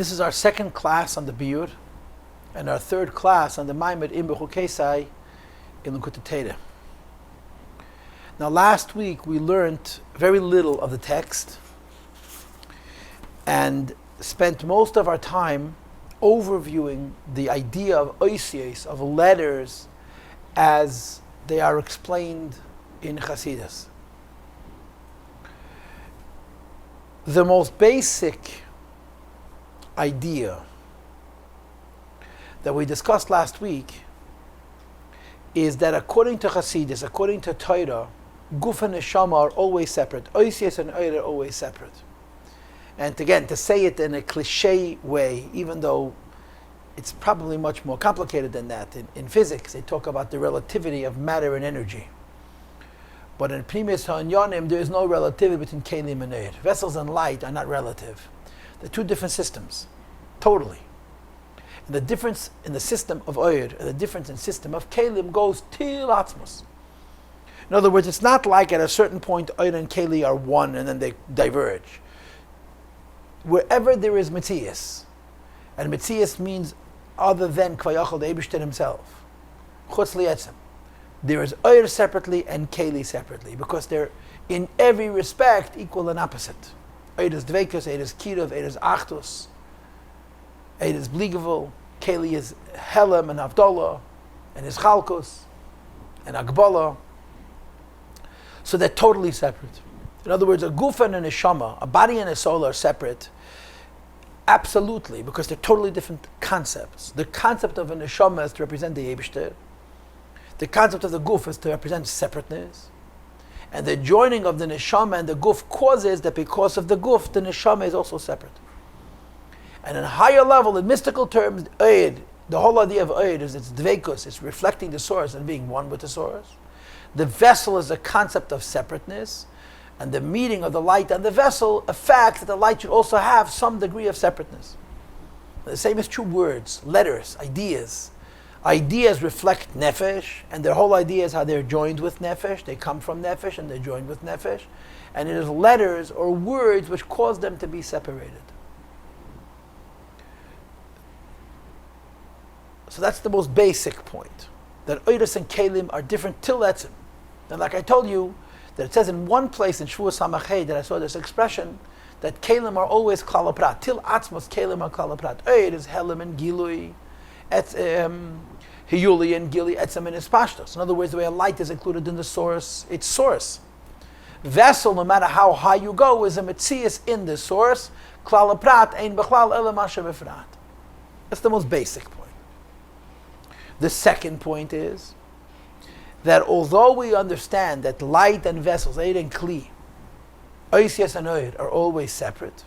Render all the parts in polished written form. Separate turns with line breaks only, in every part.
This is our second class on the Biur, and our third class on the Maamar Eim Bechukosei in Likutei Torah. Now, last week we learned very little of the text and spent most of our time overviewing the idea of oisios, of letters, as they are explained in Chassidus. The most basic idea that we discussed last week is that according to Chassidus, according to Torah, Guf and Neshama are always separate. Oisios and Oyer are always separate. And again, to say it in a cliche way, even though it's probably much more complicated than that. In physics, they talk about the relativity of matter and energy. But in Pnimis HaInyanim, there is no relativity between Kelim and Oyer. Vessels and light are not relative. They're two different systems, totally. And the difference in the system of Oyer and the difference in system of Kelim goes till Atzmos. In other words, it's not like at a certain point Oyer and Keli are one and then they diverge. Wherever there is Metzias, and Metzias means other than Kvayachal, the Eibishter himself, Chutz Lietzim, there is Oyer separately and Keli separately, because they're in every respect equal and opposite. Oyer is Dveikus, Oyer is Kiruv, Oyer is Achtus, Oyer is Bligevel, Keli is Helem and Havdalah, and is Chalkus, and Agbalah. So they're totally separate. In other words, a guf and a neshama, a body and a soul are separate, absolutely, because they're totally different concepts. The concept of a neshama is to represent the Eibishter. The concept of the guf is to represent separateness. And the joining of the neshama and the guf causes that because of the guf, the neshama is also separate. And in a higher level, in mystical terms, Oyer, the whole idea of Oyer is it's dveikus, it's reflecting the source and being one with the source. The vessel is a concept of separateness, and the meeting of the light and the vessel, a fact that the light should also have some degree of separateness. The same is true words, letters, ideas. Ideas reflect nefesh, and their whole idea is how they're joined with nefesh. They come from nefesh and they're joined with nefesh. And it is letters or words which cause them to be separated. So that's the most basic point, that Oiros and Kelim are different till Etzim. And like I told you, that it says in one place in Shvuas Samachay that I saw this expression, that Kelim are always Klal Prat. Till Atzmos Kelim are Klal Prat. Oyer is Helem and Gilui, Hiyuli and Gili, Etzem and Ispashtos. In other words, the way a light is included in the source, its source. Vessel, no matter how high you go, is a Metzias in the source. Klal Prat, Ein Bechlal Elam Asher Befrat. That's the most basic point. The second point is that although we understand that light and vessels, Oyer and Kli, Oisios and Oyer, are always separate,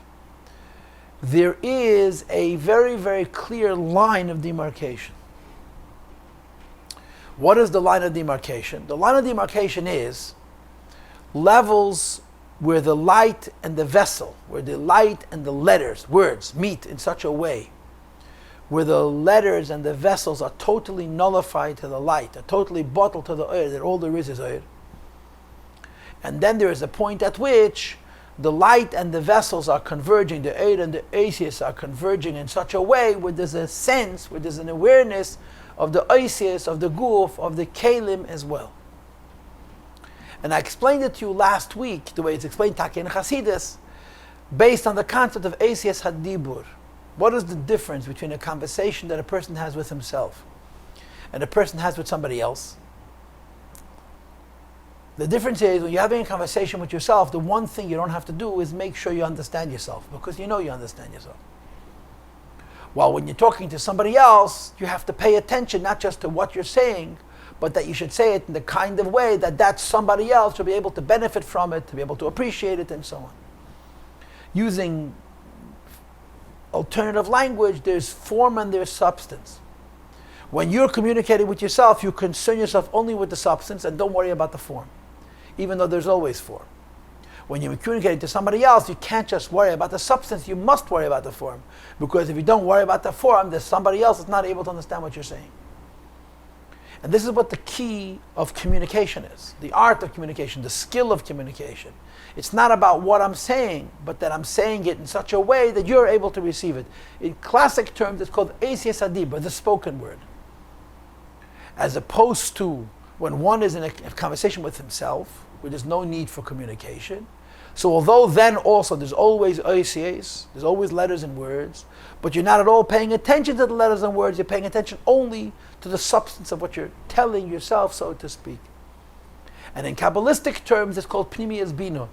there is a very, very clear line of demarcation. What is the line of demarcation? The line of demarcation is levels where the light and the vessel, where the light and the letters, words, meet in such a way where the letters and the vessels are totally nullified to the light, are totally bottled to the Oyer, that all there is Oyer. And then there is a point at which the light and the vessels are converging, the Oyer and the Oisios are converging in such a way where there's a sense, where there's an awareness of the Oisios, of the Guf, of the Kelim as well. And I explained it to you last week, the way it's explained in Chassidus, based on the concept of Oisios Hadibur. What is the difference between a conversation that a person has with himself and a person has with somebody else? The difference is when you're having a conversation with yourself, the one thing you don't have to do is make sure you understand yourself, because you know you understand yourself. While when you're talking to somebody else, you have to pay attention not just to what you're saying, but that you should say it in the kind of way that somebody else will be able to benefit from it, to be able to appreciate it, and so on. Using alternative language, there's form and there's substance. When you're communicating with yourself, you concern yourself only with the substance and don't worry about the form, even though there's always form. When you're communicating to somebody else, you can't just worry about the substance, you must worry about the form. Because if you don't worry about the form, then somebody else is not able to understand what you're saying. And this is what the key of communication is. The art of communication, the skill of communication. It's not about what I'm saying, but that I'm saying it in such a way that you're able to receive it. In classic terms, it's called Eisias Adiba, the spoken word. As opposed to when one is in a conversation with himself, where there's no need for communication. So although then also there's always Eisias, there's always letters and words, but you're not at all paying attention to the letters and words, you're paying attention only to the substance of what you're telling yourself, so to speak. And in Kabbalistic terms, it's called Pnimiyas Bina.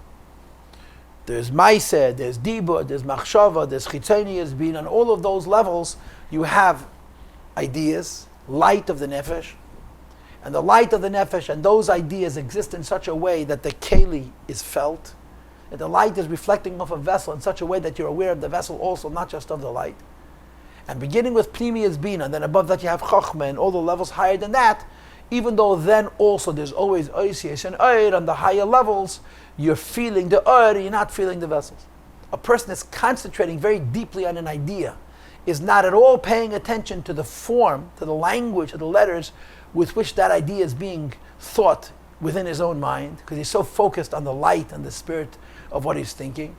There's Maaseh, there's Dibur, there's Machshava, there's Chitzonius Bina. On all of those levels, you have ideas, light of the Nefesh. And the light of the Nefesh and those ideas exist in such a way that the Keli is felt. That the light is reflecting off a vessel in such a way that you're aware of the vessel also, not just of the light. And beginning with Pnimiyas Bina, and then above that you have Chochmah and all the levels higher than that, even though then also there's always Eisias and Eir on the higher levels, you're feeling the Eir, you're not feeling the vessels. A person that's concentrating very deeply on an idea is not at all paying attention to the form, to the language, to the letters with which that idea is being thought within his own mind, because he's so focused on the light and the spirit of what he's thinking.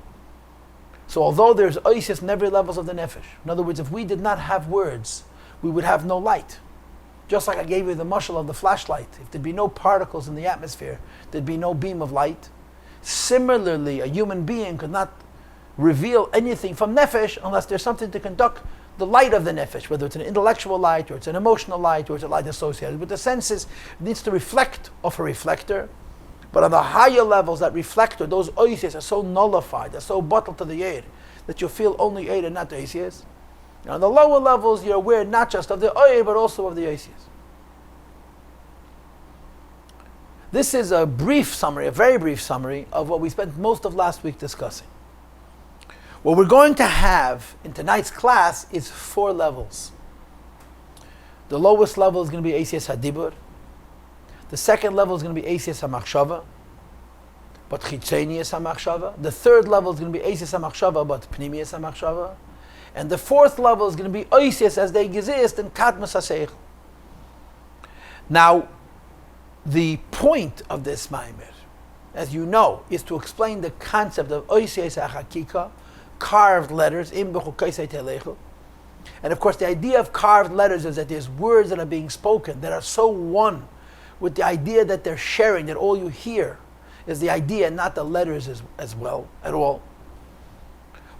So although there's Eisias in every levels of the Nefesh, in other words, if we did not have words, we would have no light. Just like I gave you the mashal of the flashlight. If there'd be no particles in the atmosphere, there'd be no beam of light. Similarly, a human being could not reveal anything from Nefesh unless there's something to conduct the light of the Nefesh, whether it's an intellectual light, or it's an emotional light, or it's a light associated with the senses. It needs to reflect off a reflector. But on the higher levels, that reflector, those Eisias are so nullified, they're so bottled to the air, that you feel only air and not the Eisias. Now, on the lower levels, you're aware not just of the Eir, but also of the Eisias. This is a brief summary, a very brief summary, of what we spent most of last week discussing. What we're going to have in tonight's class is 4 levels. The lowest level is going to be Eisias HaDibur. The second level is going to be Eisias HaMachshava, but Chitzonius HaMachshava. The third level is going to be Eisias HaMachshava, but Pnimiyas HaMachshava. And the fourth level is going to be Eisias as they exist in Kadmas HaSeichel. Now, the point of this Maamar, as you know, is to explain the concept of Eisias HaChakika, carved letters, in Bechukosei Telechu. And of course, the idea of carved letters is that there's words that are being spoken that are so one with the idea that they're sharing, that all you hear is the idea, not the letters as well, at all.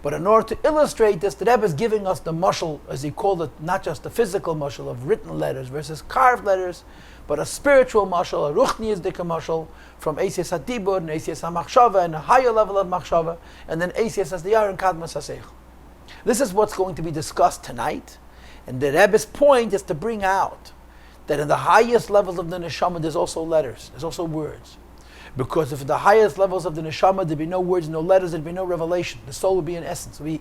But in order to illustrate this, the Rebbe is giving us the mashal, as he called it, not just the physical mashal of written letters versus carved letters, but a spiritual mashal, a ruchnius dika mashal, from Eisias HaDibur and Eisias HaMachshava, and a higher level of Machshava, and then Eisias as the Yar Kadmas HaSeichel. This is what's going to be discussed tonight, and the Rebbe's point is to bring out that in the highest levels of the neshama, there's also letters, there's also words. Because if in the highest levels of the neshama, there'd be no words, no letters, there'd be no revelation. The soul would be in essence, would be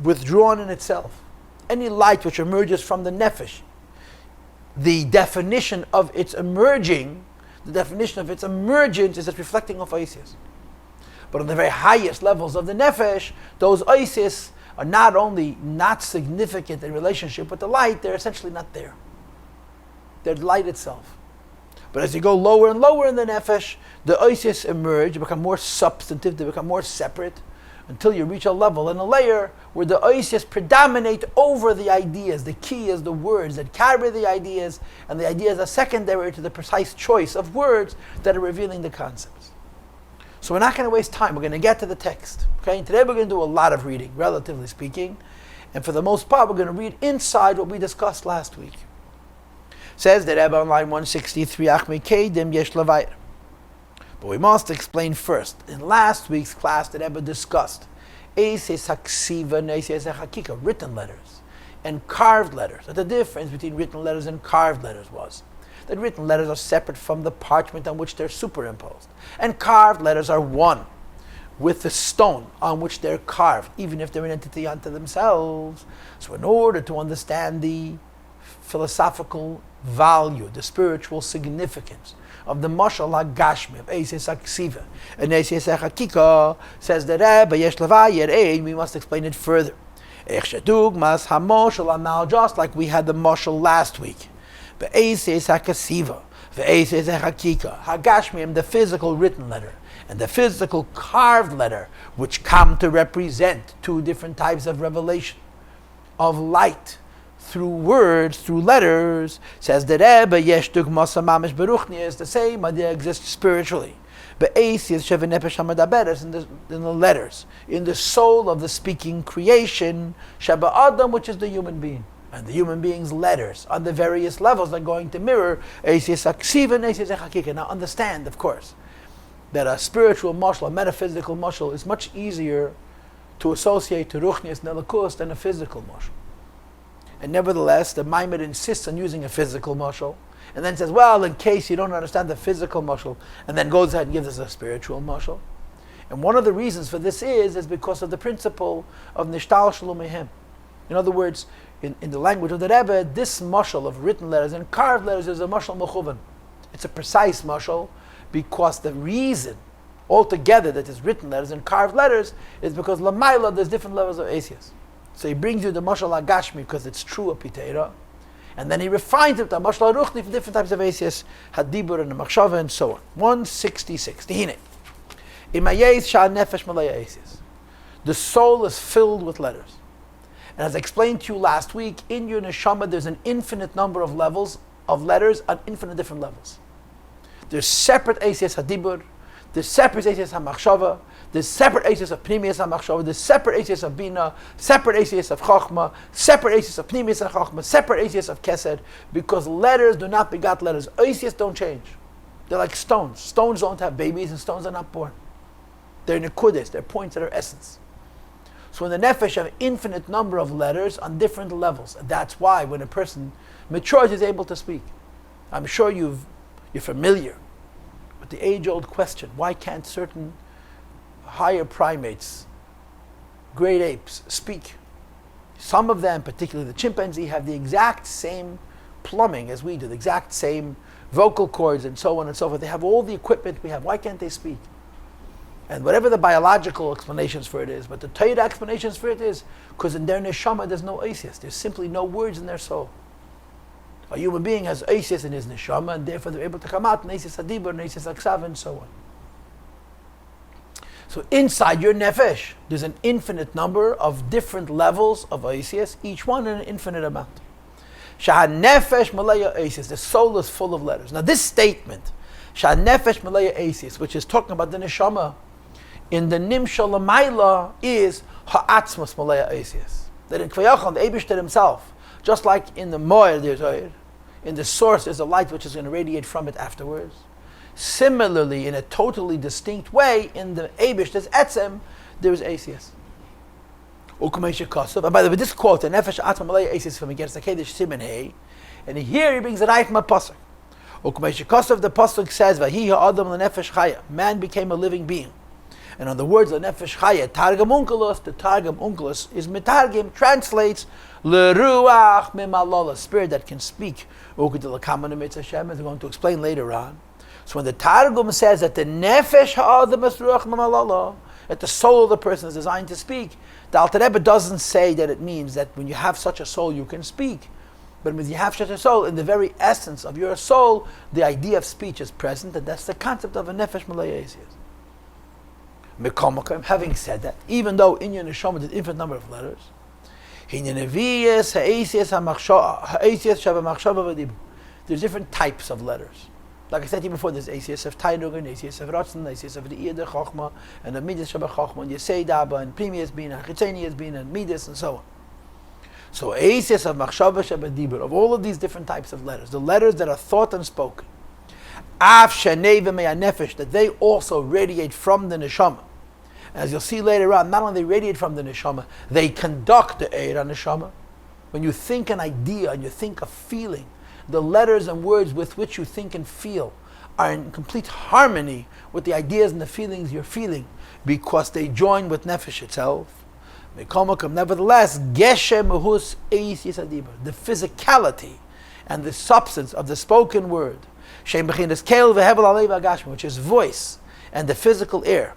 withdrawn in itself. Any light which emerges from the nefesh, the definition of its emerging, the definition of its emergence is it's reflecting off Eisias. But on the very highest levels of the nefesh, those Eisias are not only not significant in relationship with the light, they're essentially not there. They're light itself. But as you go lower and lower in the nefesh, the Eisias emerge, they become more substantive, they become more separate, until you reach a level and a layer where the Eisias predominate over the ideas. The key is the words that carry the ideas, and the ideas are secondary to the precise choice of words that are revealing the concepts. So we're not going to waste time. We're going to get to the text. Okay? And today we're going to do a lot of reading, relatively speaking. And for the most part, we're going to read inside what we discussed last week. Says the Rebbe on line 163, Achmei Kedim Yesh Levayr. But we must explain first. In last week's class, the Rebbe discussed Eisias HaKsiva and Eisias HaChakika, written letters, and carved letters. That the difference between written letters and carved letters was that written letters are separate from the parchment on which they're superimposed, and carved letters are one with the stone on which they're carved, even if they're an entity unto themselves. So in order to understand the philosophical value, the spiritual significance of the mashal hagashmi of Eisias HaKsiva and Eisias HaChakika, says the Rebbe, Yesh Levayr Eim, we must explain it further. Just like we had the mashal last week. Be'eses hakasiva, ve'eses hakika. Hagashmiim, the physical written letter, and the physical carved letter, which come to represent two different types of revelation, of light, through words, through letters. Says the Rebbe, yesh dugmasa mamish beruchnias, the same idea exists spiritually. Be'esis shevenefesh hamadaberes, in the letters, in the soul of the speaking creation, sheba adam, which is the human being. And the human being's letters on the various levels are going to mirror esis aksiva and esis hakika. Now understand, of course, that a spiritual mashal, a metaphysical mashal, is much easier to associate to ruchnias nelakus than a physical mashal. And nevertheless, the Maamar insists on using a physical mashal, and then says, well, in case you don't understand the physical mashal, and then goes ahead and gives us a spiritual mashal. And one of the reasons for this is because of the principle of nishtal shalom. In other words, in the language of the Rebbe, this mashal of written letters and carved letters is a mashal mechuvan. It's a precise mashal, because the reason altogether that is written letters and carved letters is because lamaila, there's different levels of asias. So he brings you the mashal agashmi because it's true of Torah, and then he refines it to mashal ruchni for different types of asias, hadibur and machshava and so on. 166. Tihine. Imayez sha nefesh malaya asias. The soul is filled with letters. And as I explained to you last week, in your neshama there's an infinite number of levels of letters on infinite different levels. There's separate asias hadibur, there's separate asias hamachshava, there's separate asias of pnimius hamachshava, there's separate asias of bina, separate asias of chachma, separate asias of pnimius and chachma, separate asias of kesed, because letters do not begat letters. Asias don't change. They're like stones. Stones don't have babies and stones are not born. They're nekudes, they're points that are essence. So in the nefesh have an infinite number of letters on different levels. And that's why when a person matures, he's able to speak. I'm sure you're familiar with the age-old question, why can't certain higher primates, great apes, speak? Some of them, particularly the chimpanzee, have the exact same plumbing as we do, the exact same vocal cords and so on and so forth. They have all the equipment we have. Why can't they speak? And whatever the biological explanations for it is, but the Torah explanations for it is, because in their neshama there's no asias. There's simply no words in their soul. A human being has asias in his neshama, and therefore they're able to come out, asias adibur, asias aksav, and so on. So inside your nefesh, there's an infinite number of different levels of asias, each one in an infinite amount. Shah nefesh malaya asias, the soul is full of letters. Now this statement, Shah nefesh malaya asias, which is talking about the neshama, in the Nimshal Lamaila is Ha'atzmas Malaya Asias. That in Kvayachon, the Eibishter himself, just like in the Moed there's oil, in the source is a light which is going to radiate from it afterwards. Similarly, in a totally distinct way, in the Eibishter's Etzem, there is Asias. And by the way, this quote, the Nefesh Ha'atzmas Malaya Asias from against the Kedesh Simen Hey, and here he brings the right from a pasuk. The pasuk says, "Vahi ha'adam le'nefesh chaya." Man became a living being. And on the words of Nefesh Chaya, Targum Unkelos, the Targum Unkelos is Mitargim, translates L'ruach mimalala, spirit that can speak. Hashem, as we're going to explain later on. So when the Targum says that the Nefesh Ha'adam is Ruach mimalala, that the soul of the person is designed to speak, the Alter Rebbe doesn't say that it means that when you have such a soul you can speak. But when you have such a soul, in the very essence of your soul, the idea of speech is present, and that's the concept of a Nefesh Malaya Asias. Having said that, even though in your neshama there's an infinite number of letters, there's different types of letters. Like I said to you before, there's asias of tainug and asias of ratzon, asias of the iyad chachma, and the midas sheba chachma, and yesei daba, and primius bin, and chitzenius bin, and midas, and so on. So asias of machshava sheba dibur, of all of these different types of letters, the letters that are thought and spoken, af shenei v'mei nefesh, that they also radiate from the neshama. As you'll see later on, not only they radiate from the neshama, they conduct the eira neshama. When you think an idea and you think a feeling, the letters and words with which you think and feel are in complete harmony with the ideas and the feelings you're feeling, because they join with nefesh itself. Nevertheless, geshem uhus eis yisadibah, the physicality and the substance of the spoken word, which is voice and the physical air,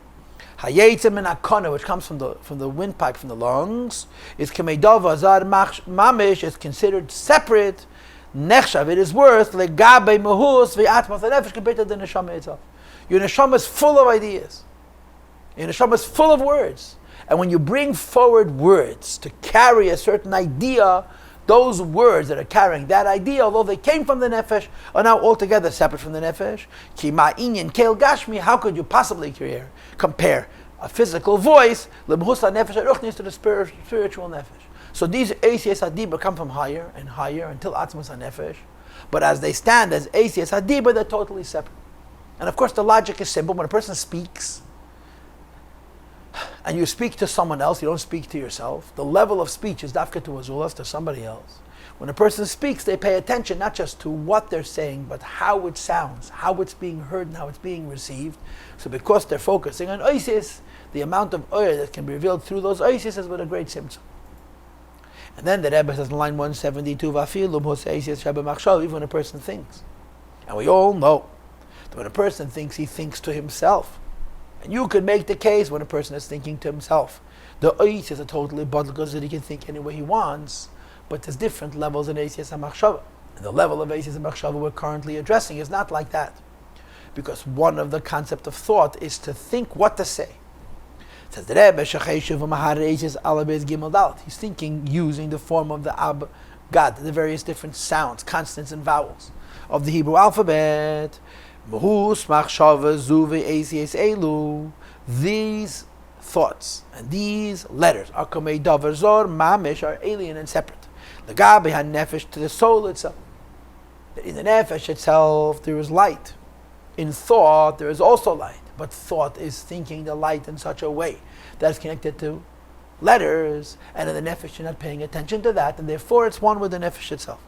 which comes from the windpipe, from the lungs, is mamish, is considered separate, nechshav, it is worth legabe mahus ve'atmas nefesh compared to the neshama itself. Your neshama is full of ideas. Your neshama is full of words. And when you bring forward words to carry a certain idea, those words that are carrying that idea, although they came from the nefesh, are now altogether separate from the nefesh. Ki ma'inyan kel gashmi, how could you possibly compare a physical voice lebhus nefesh aruchnis to the spiritual nefesh? So these Eisias Hadiba come from higher and higher until Atzmas HaNefesh. But as they stand as Eisias Hadiba, they're totally separate. And of course the logic is simple. When a person speaks, and you speak to someone else, you don't speak to yourself. The level of speech is dafka to azulas, to somebody else. When a person speaks, they pay attention not just to what they're saying, but how it sounds, how it's being heard, and how it's being received. So because they're focusing on Eisias, the amount of oil that can be revealed through those Eisias is with a great symptom. And then the Rebbe says in line 172, even when a person thinks. And we all know that when a person thinks, he thinks to himself. And you could make the case when a person is thinking to himself. The Eisias are totally bottled because he can think any way he wants, but there's different levels in Eisias and Machshava. And the level of Eisias and Machshava we're currently addressing is not like that. Because one of the concept of thought is to think what to say. Says the Rebbe, he's thinking using the form of the Ab Gad, the various different sounds, consonants and vowels of the Hebrew alphabet. These thoughts and these letters are alien and separate. To the soul itself. In the nefesh itself there is light. In thought there is also light. But thought is thinking the light in such a way that is connected to letters, and in the nefesh you're not paying attention to that, and therefore it's one with the nefesh itself.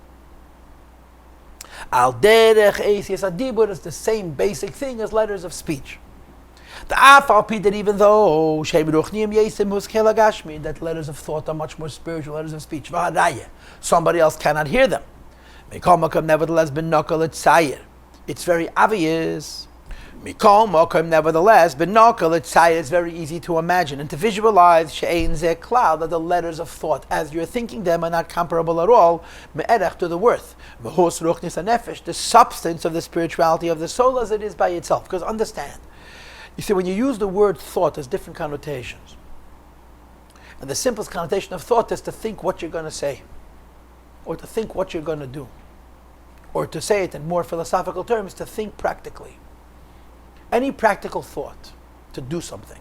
Al derech eisias adibur is the same basic thing as letters of speech. The afal that even though that letters of thought are much more spiritual letters of speech, somebody else cannot hear them. Nevertheless, it's very obvious. Nevertheless, it's very easy to imagine and to visualize cloud that the letters of thought, as you're thinking them, are not comparable at all to the worth, the substance of the spirituality of the soul as it is by itself. Because understand, you see, when you use the word thought, there's different connotations. And the simplest connotation of thought is to think what you're going to say, or to think what you're going to do, or to say it in more philosophical terms, to think practically. Any practical thought to do something,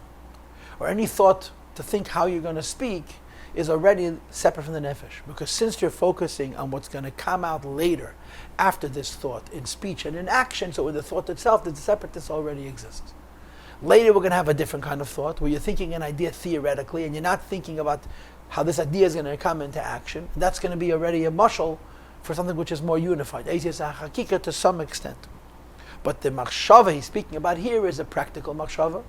or any thought to think how you're going to speak, is already separate from the nefesh. Because since you're focusing on what's going to come out later, after this thought, in speech and in action, so in the thought itself, the separateness already exists. Later we're going to have a different kind of thought, where you're thinking an idea theoretically, and you're not thinking about how this idea is going to come into action. That's going to be already a mashal for something which is more unified, to some extent. But the machshava he's speaking about here is a practical machshava.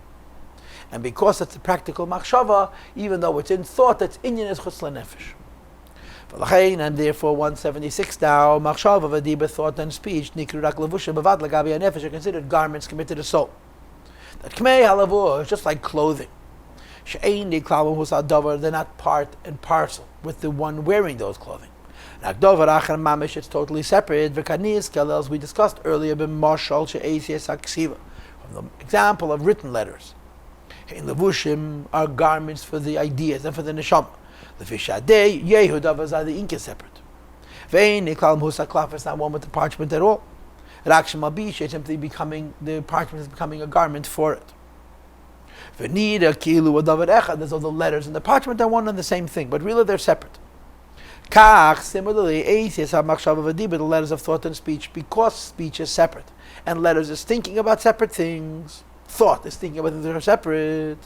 And because it's a practical machshava, even though it's in thought, it's inyan is chutz lenefesh. And therefore 176 now, machshava, v'diba, thought and speech, nikru rak levushim bavad lagabi hanefesh, are considered garments committed to the soul. That kmei halavu is just like clothing. She'ein niklavu husadavar, they're not part and parcel with the one wearing those clothing. It's totally separate. As we discussed earlier, from the example of written letters. In levushim are garments for the ideas and for the neshama. The fishadei yehudavas are the ink is separate. Vein niklam husaklaf is not one with the parchment at all. Rakshim abish is simply becoming, the parchment is becoming a garment for it. Venida kilu adavar echad. There's all the letters and the parchment are one and the same thing, but really they're separate. Kach, similarly, the letters of thought and speech, because speech is separate, and letters is thinking about separate things, thought is thinking about things that are separate.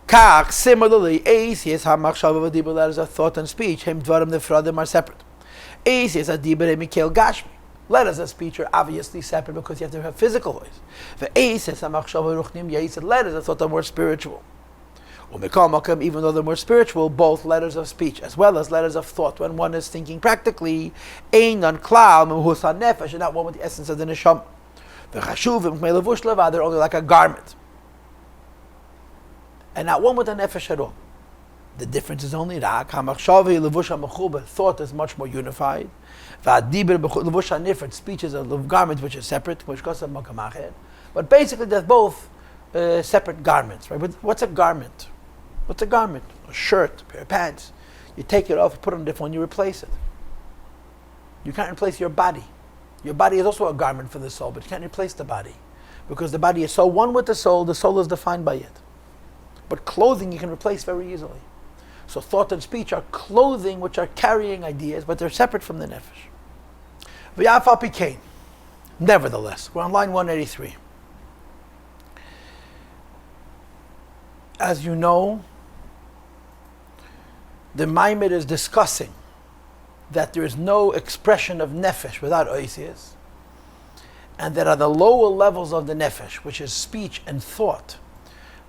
Kach, similarly, the letters of thought and speech, the are separate. Letters of speech are obviously separate because you have to have physical voice. Letters of thought are more spiritual. Even though they're more spiritual, both letters of speech as well as letters of thought, when one is thinking practically, and not one with the essence of the neshama. They're only like a garment, and not one with the nefesh at all. The difference is only rak hamachshava levush hamechuber. Thought is much more unified. V'adibur levush hanifred. Speech is a garment which is separate. But basically, they're both separate garments, right? But what's a garment? What's a garment? A shirt, a pair of pants. You take it off, you put it on a different one, you replace it. You can't replace your body. Your body is also a garment for the soul, but you can't replace the body. Because the body is so one with the soul is defined by it. But clothing you can replace very easily. So thought and speech are clothing which are carrying ideas, but they're separate from the nefesh. V'yafal pikein. Nevertheless, we're on line 183. As you know, the Maamar is discussing that there is no expression of nefesh without oisias, and that on the lower levels of the nefesh, which is speech and thought,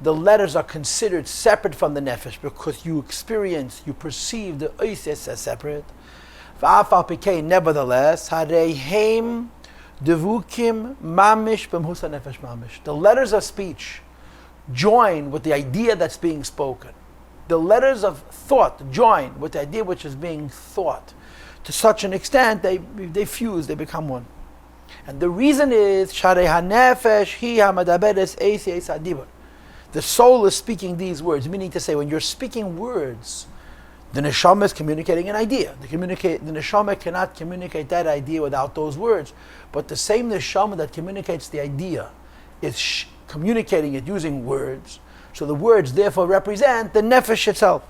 the letters are considered separate from the nefesh because you perceive the oisias as separate. V'afal pikein, nevertheless, hareheim devukim mamish b'mhusa nefesh mamish. The letters of speech join with the idea that's being spoken. The letters of thought join with the idea which is being thought. To such an extent, they fuse, they become one. And the reason is, the soul is speaking these words, meaning to say, when you're speaking words, the neshama is communicating an idea. The neshama cannot communicate that idea without those words. But the same neshama that communicates the idea is communicating it using words. So the words therefore represent the nefesh itself.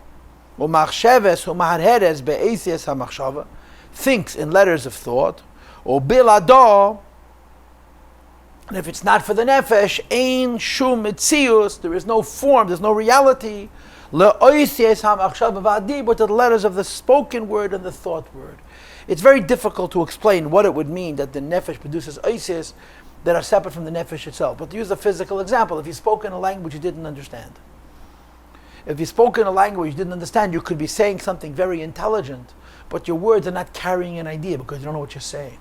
Thinks in letters of thought. And if it's not for the nefesh, ein shum mitzius, there is no form, there's no reality. But the letters of the spoken word and the thought word. It's very difficult to explain what it would mean that the nefesh produces oisias that are separate from the nefesh itself. But to use a physical example, if you spoke in a language you didn't understand, if you spoke in a language you didn't understand, you could be saying something very intelligent, but your words are not carrying an idea because you don't know what you're saying.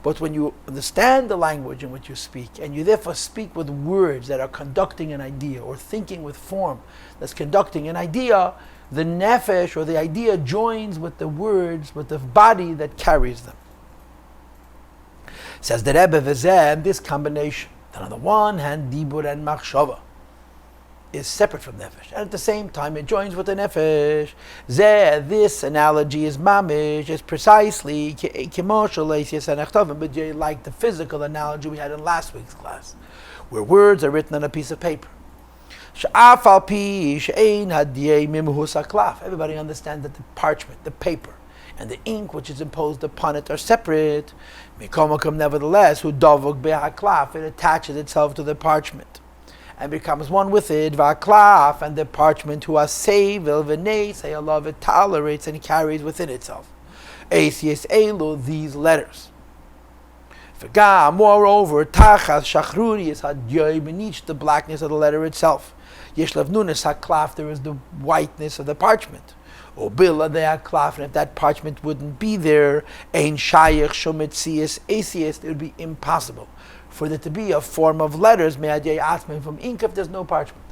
But when you understand the language in which you speak, and you therefore speak with words that are conducting an idea, or thinking with form that's conducting an idea, the nefesh or the idea joins with the words, with the body that carries them. Says the Rebbe, and this combination, that on the one hand, dibur and machshava is separate from nefesh, and at the same time it joins with the nefesh. This analogy is mamish, is precisely like the physical analogy we had in last week's class, where words are written on a piece of paper. Everybody understands that the parchment, the paper, and the ink which is imposed upon it are separate. Nevertheless, it attaches itself to the parchment and becomes one with it. And the parchment it tolerates and carries within itself these letters. Moreover, beneath the blackness of the letter itself, there is the whiteness of the parchment. And if that parchment wouldn't be there, it would be impossible for there to be a form of letters from ink if there's no parchment.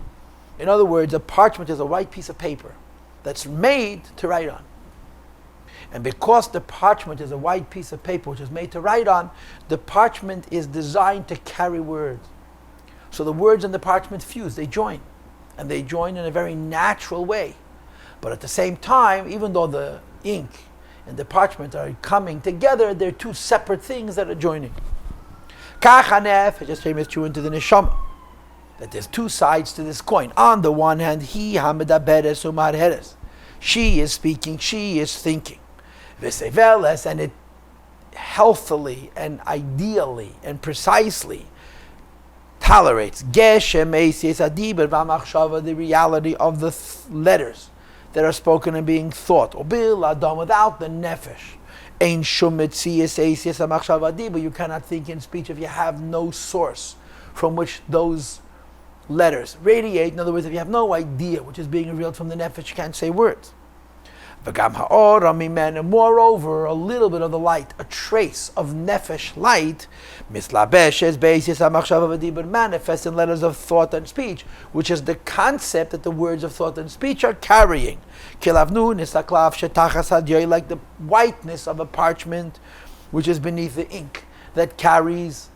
In other words, a parchment is a white piece of paper that's made to write on. And because the parchment is a white piece of paper which is made to write on, the parchment is designed to carry words. So the words and the parchment fuse, they join. And they join in a very natural way. But at the same time, even though the ink and the parchment are coming together, they're two separate things that are joining. It just came true into the neshama, that there's two sides to this coin. On the one hand, she is speaking, she is thinking. And it healthily and ideally and precisely tolerates the reality of the letters that are spoken and being thought. Without the nefesh, you cannot think in speech if you have no source from which those letters radiate. In other words, if you have no idea which is being revealed from the nefesh, you can't say words. V'gam ha'or mimen, and moreover, a little bit of the light, a trace of nefesh light, mislabeshes beisis hamachshava v'dibur, manifests in letters of thought and speech, which is the concept that the words of thought and speech are carrying. Kilavnu nisaklav shetachas hadyoy, like the whiteness of a parchment, which is beneath the ink, that carries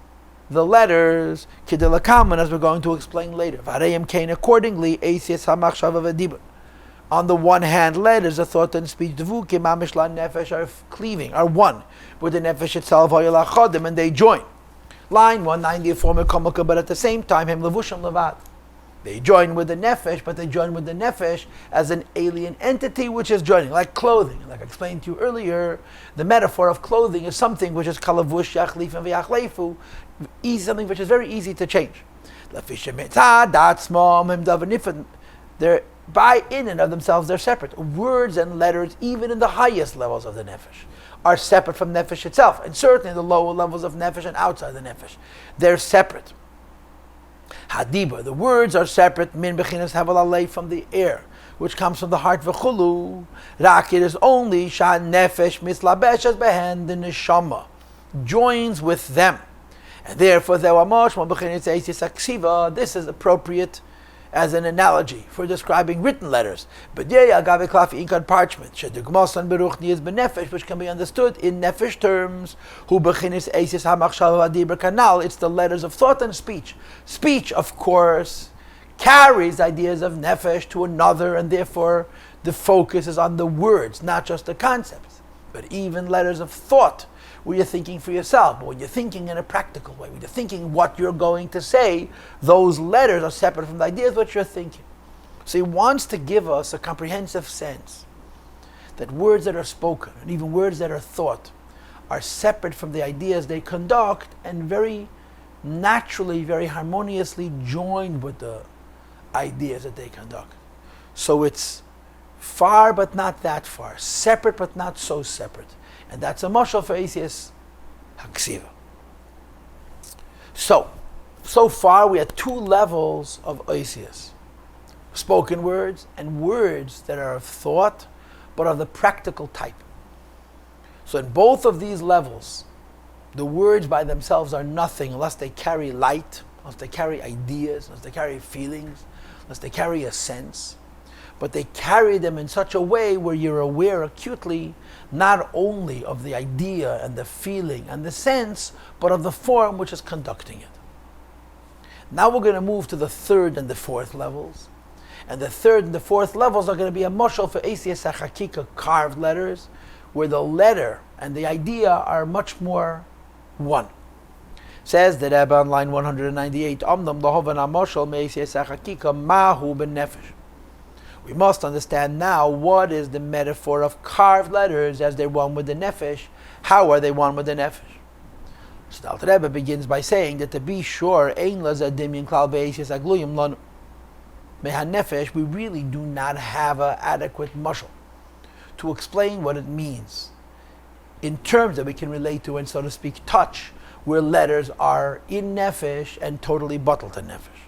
the letters, kidilakaman, as we're going to explain later. V'areim kain, accordingly, eisias hamachshava v'dibur. On the one hand, letters of thought and speech, dvukim mamish la nefesh, are cleaving, are one with the nefesh itself, and they join. Line 190, former komaka, but at the same time, hem levushim levad. They join with the nefesh, but they join with the nefesh as an alien entity which is joining, like clothing. Like I explained to you earlier, the metaphor of clothing is something which is kalavush, yachlif, and v'yachleifu, something which is very easy to change. They're by in and of themselves, they're separate. Words and letters, even in the highest levels of the nefesh, are separate from nefesh itself, and certainly the lower levels of nefesh and outside the nefesh, they're separate. Hadibah, the words are separate, min bechinas havalalei, from the air, which comes from the heart, v'chulu. Rak, it is only shan nefesh mislabeshes behen, the neshama joins with them, and therefore this is appropriate as an analogy for describing written letters. But ink on parchment, which can be understood in nefesh terms. It's the letters of thought and speech. Speech, of course, carries ideas of nefesh to another, and therefore the focus is on the words, not just the concepts. But even letters of thought, where you're thinking for yourself, but when you're thinking in a practical way, when you're thinking what you're going to say, those letters are separate from the ideas what you're thinking. So he wants to give us a comprehensive sense that words that are spoken, and even words that are thought, are separate from the ideas they conduct, and very naturally, very harmoniously joined with the ideas that they conduct. So it's far but not that far, separate but not so separate. And that's a mashal for Eisias Haksiva. So far we had two levels of Eisias. Spoken words and words that are of thought, but of the practical type. So in both of these levels, the words by themselves are nothing unless they carry light, unless they carry ideas, unless they carry feelings, unless they carry a sense. But they carry them in such a way where you're aware acutely not only of the idea and the feeling and the sense, but of the form which is conducting it. Now we're going to move to the third and the fourth levels. And the third and the fourth levels are going to be a mashal for Eisias HaChakika, carved letters, where the letter and the idea are much more one. Says the Rebbe on line 198, Amnam lahovan ha-mashal me-Eisias HaChakika mahu ben-nefesh. We must understand now what is the metaphor of carved letters as they're one with the nefesh. How are they one with the nefesh? So the Alter Rebbe begins by saying that to be sure, ein la zadimyin klal be'eisias agluyim lanu meha nefesh, we really do not have an adequate mashal to explain what it means in terms that we can relate to and, so to speak, touch, where letters are in nefesh and totally bottled in nefesh.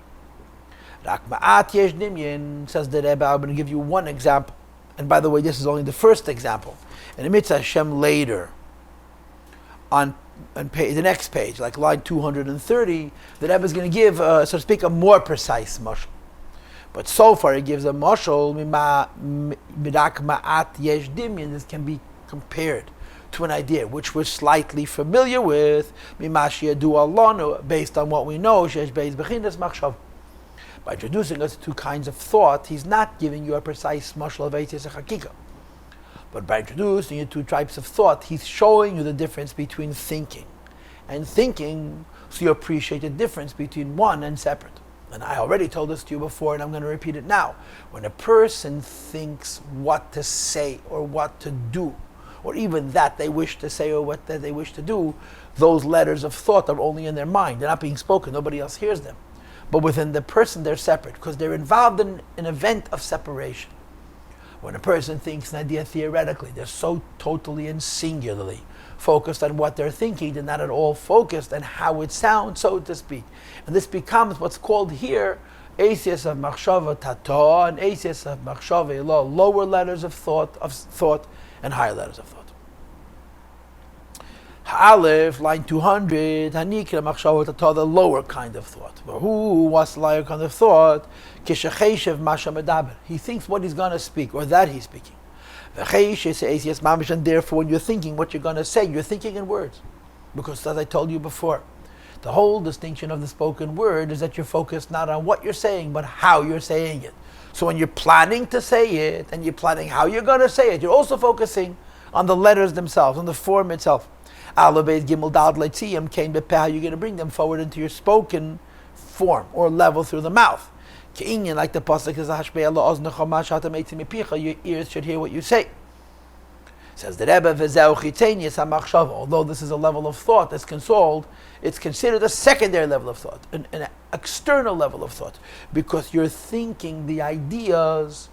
Rak ma'at yesh dimyin, says the Rebbe. I'm going to give you one example. And by the way, this is only the first example. And in Mitzvah Hashem later, on the next page, like line 230, the Rebbe is going to give, so to speak, a more precise mashal. But so far, he gives a mashal, mirak ma'at yesh dimyin. This can be compared to an idea which we're slightly familiar with, mimash yadu alonu, based on what we know, shesh beis bechinas machshav. By introducing us to two kinds of thought, he's not giving you a precise mashal of Eisias HaChakika. But by introducing you to two types of thought, he's showing you the difference between thinking and thinking, so you appreciate the difference between one and separate. And I already told this to you before, and I'm going to repeat it now. When a person thinks what to say or what to do, or even that they wish to say or what that they wish to do, those letters of thought are only in their mind. They're not being spoken. Nobody else hears them. But within the person, they're separate because they're involved in an event of separation. When a person thinks an idea theoretically, they're so totally and singularly focused on what they're thinking, they're not at all focused on how it sounds, so to speak. And this becomes what's called here Asias of machshava tata, and asias of machshava elo, lower letters of thought, and higher letters of thought. Aleph, line 200, hanikra machshava tata, the lower kind of thought. Who was the lower kind of thought? Kishacheshev masha medaber. He thinks what he's going to speak, or that he's speaking. And therefore, when you're thinking what you're going to say, you're thinking in words. Because as I told you before, the whole distinction of the spoken word is that you're focused not on what you're saying, but how you're saying it. So when you're planning to say it, and you're planning how you're going to say it, you're also focusing on the letters themselves, on the form itself. How you're going to bring them forward into your spoken form, or level through the mouth. Like the pasuk is, your ears should hear what you say. Says the Rebbe, although this is a level of thought that's consoled, it's considered a secondary level of thought, an external level of thought, because you're thinking the ideas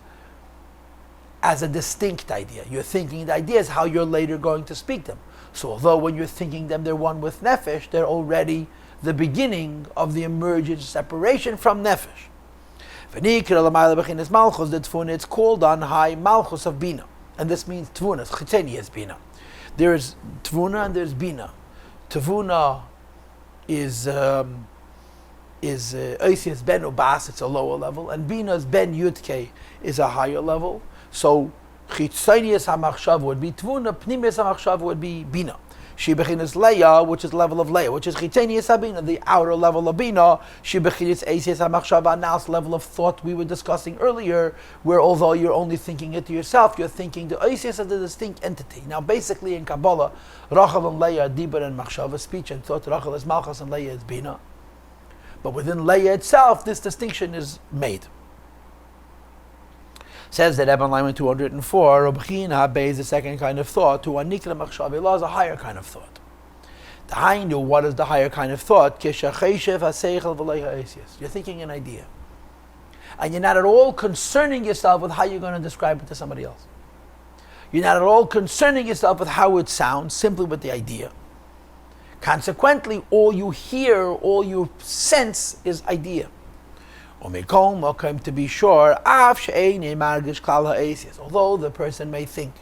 as a distinct idea. You're thinking the ideas how you're later going to speak them. So although when you're thinking them they're one with nefesh, they're already the beginning of the emergent separation from nefesh. It's called on high malchus of bina. And this means tvuna, chiteni is bina. There is tvuna and there's bina. Tvuna is oisius ben ubas, it's a lower level, and bina's ben yudke is a higher level. So chitzonius hamachshav would be tvuna, pnimius hamachshav would be bina. She bechinas leia, which is level of leia, which is chitzonius habina, the outer level of bina. She bechinas eisius hamachshava, now it's level of thought we were discussing earlier, where although you're only thinking it to yourself, you're thinking the eisius of the distinct entity. Now basically in Kabbalah, Rachel and Leia are dibur and machshava, speech and thought. Rachel is malchus and Leia is bina. But within Leia itself, this distinction is made. Says that Rebbe on line 204, Rabchina Habe is the second kind of thought, to Anikra Machshav is a higher kind of thought. The Hainu, what is the higher kind of thought? You're thinking an idea. And you're not at all concerning yourself with how you're going to describe it to somebody else. You're not at all concerning yourself with how it sounds, simply with the idea. Consequently, all you hear, all you sense is idea. To be sure, although the person may think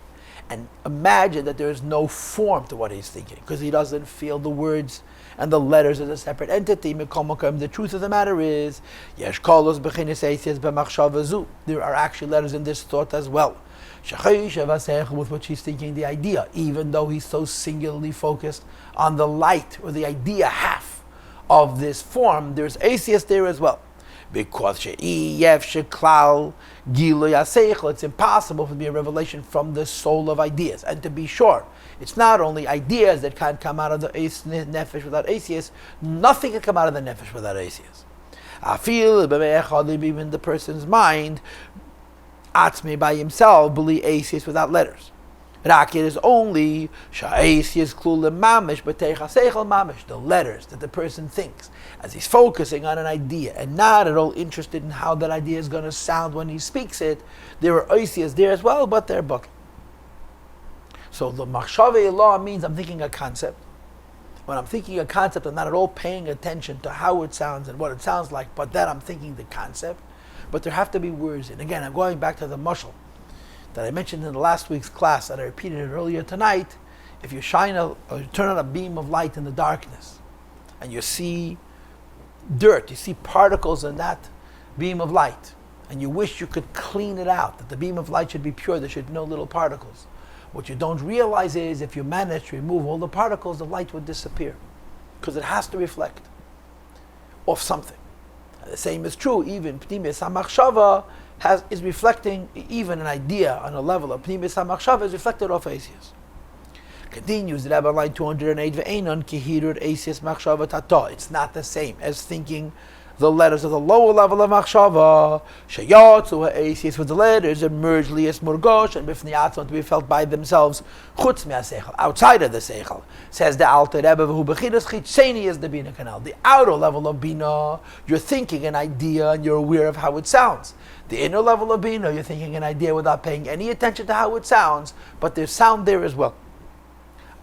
and imagine that there is no form to what he's thinking, because he doesn't feel the words and the letters as a separate entity, the truth of the matter is, there are actually letters in this thought as well, with which he's thinking the idea, even though he's so singularly focused on the light or the idea half of this form, there's asias there as well. Because it's impossible to be a revelation from the soul of ideas. And to be sure, it's not only ideas that can't come out of the nefesh without asias, nothing can come out of the nefesh without asias. I feel even the person's mind, atzmi by himself, believe asias without letters. It is only the letters that the person thinks as he's focusing on an idea and not at all interested in how that idea is going to sound when he speaks it. There are oisias there as well, but they're buckling. So the machshavei law means I'm thinking a concept. When I'm thinking a concept, I'm not at all paying attention to how it sounds and what it sounds like, but then I'm thinking the concept. But there have to be words. And again, I'm going back to the mashal that I mentioned in the last week's class, and I repeated it earlier tonight. If you turn on a beam of light in the darkness, and you see dirt, you see particles in that beam of light, and you wish you could clean it out, that the beam of light should be pure, there should be no little particles. What you don't realize is if you manage to remove all the particles, the light would disappear, because it has to reflect off something. And the same is true, even Pnimis HaMachshava is reflecting, even an idea on a level of Pnimis HaMachshava is reflected off Asias. Continues the Rabbi line 208, Ve'enon kihirur Asias Machshava Tata. It's not the same as thinking the letters of the lower level of Machshava. Shayatzu ha'Asias, with the letters emerge lias murgosh and bifnei atzma, to be felt by themselves, chutz me'aseichel, outside of the seichel. Says the Alter Rebbe, who bechinas chitzeni is the bina canal. The outer level of bina, you're thinking an idea and you're aware of how it sounds. The inner level of bina, you're thinking an idea without paying any attention to how it sounds, but there's sound there as well.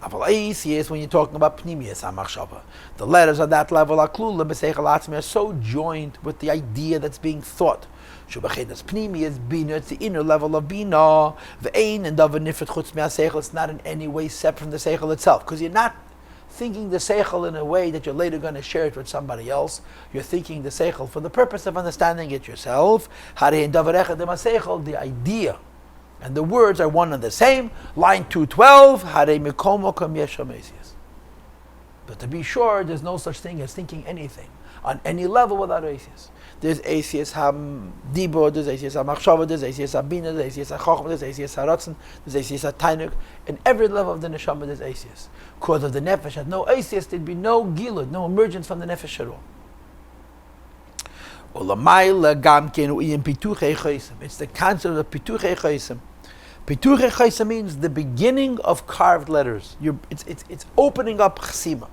Is when you're talking about pnimiyas hamachshava. The letters on that level are so joined with the idea that's being thought. Pnimiyas bina, it's the inner level of bina. Ve'ein and davar nifrat chutz me'aseichel. It's not in any way separate from the seichel itself, because you're not thinking the seichel in a way that you're later going to share it with somebody else. You're thinking the seichel for the purpose of understanding it yourself. The idea and the words are one and the same. Line 212. But to be sure, there's no such thing as thinking anything on any level without asias. There's asias ha-dibur, there's asias ha-machshava, there's asias ha-bina, there's asias ha-chochma, there's asias ha-ratzon, there's asias ha-tainuk. In every level of the neshama, there's asias. Because of the nefesh had no asias, there'd be no gilud, no emergence from the nefesh at all. It's the concept of pituchei chaysim. Pituchei chaysim means the beginning of carved letters. It's opening up chsima,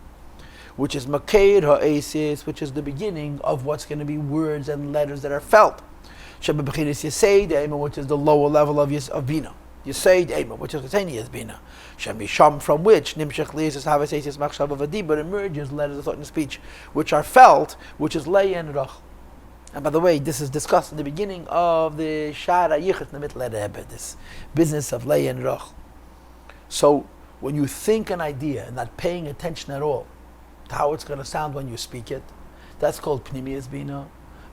which is makeid ha'esis, which is the beginning of what's going to be words and letters that are felt. Shebebechinis yesei de'ema, which is the lower level of bina. Yesei de'ema, which is Chitani bina. Shemisham, from which nimshach li'esis havas esis machshava v'dibur, emerges letters of thought and speech, which are felt, which is lei and rach. And by the way, this is discussed in the beginning of the Shara Yichot Nemit Lerebe, this business of lei and rach. So when you think an idea and not paying attention at all to how it's going to sound when you speak it, that's called pnimiyas bina.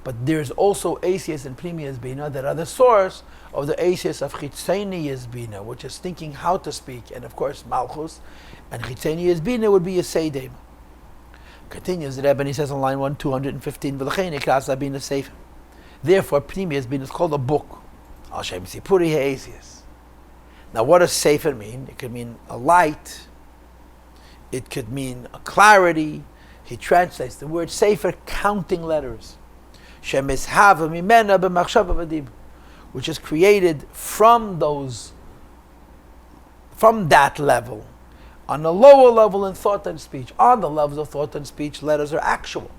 But there's also asias and pnimiyas bina that are the source of the asias of chitzeniyas bina, which is thinking how to speak, and of course malchus, and chitzeniyas bina would be a seidem. Continues the Rebbe, and he says on line 215, therefore pnimiyas bina is called a book. Al Shem Sipuri Ha'asias. Now what does sefer mean? It could mean a light, it could mean a clarity. He translates the word sefer, counting letters, which is created from that level. On the lower level in thought and speech, on the levels of thought and speech, letters are actual.